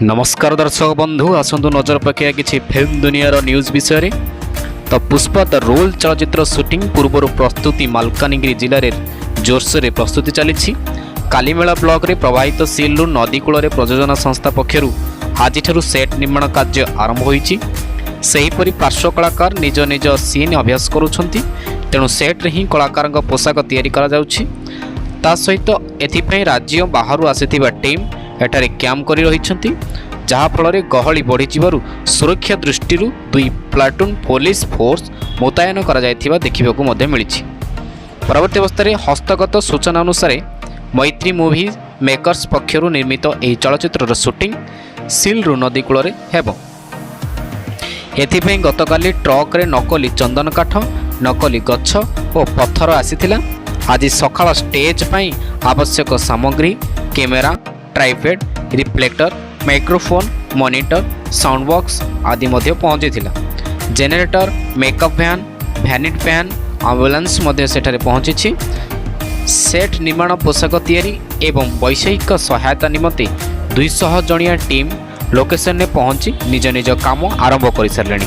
नमस्कार दर्शक बंधु आसतु नजर पकड़ा कि फिल्म दुनियार न्यूज विषय तो पुष्पा द रोल चलचित्र शूटिंग पूर्व प्रस्तुति मालकानगिरी जिले में जोरसोर प्रस्तुति चली। कालीमेला ब्लॉक रे प्रवाहित सीलू नदीकूल प्रयोजना संस्था पक्षर आज सेट निर्माण कार्य आरंभ होईछि। सेहीपरि पार्श्व कलाकार निज निज सीन अभ्यास करुछंती, तेणु सेट्रे ही कलाकार पोशाक तैयारी करा जाउछि। ता सहित एथिपई राज्य बाहर आसिथिबा टीम एठारे कैम्प करी रहिछंती, जहा फल गहली बढ़ी सुरक्षा दृष्टि 2 प्लाटून पुलिस फोर्स मुतयन करा जायथिबा देखिबाकू मध्य मिलिछि। परवर्ती अवस्था रे हस्तगत सूचना अनुसार मैत्री मूवी मेकर्स पक्षर निर्मित एही चलचित्रर शूटिंग सीलरू नदीकूल हेबो। एथिपई गतकाली ट्रक रे नकली चंदन काठ, नकली गछ और पत्थर आसीथिला। आज सकाळ स्टेज पई आवश्यक सामग्री camera, tripod, reflector, microphone, monitor, sound box आदि मध्य पहुंचीथिला। Generator, makeup van, vanity van, ambulance मध्य सेठारे पहुंची। सेट निर्माण पोशाक तैयारी एवं वैषयिक सहायता निमंते 200 जणिया टीम लोकेशन में पहुंची निज निज काम आरंभ कर सारे।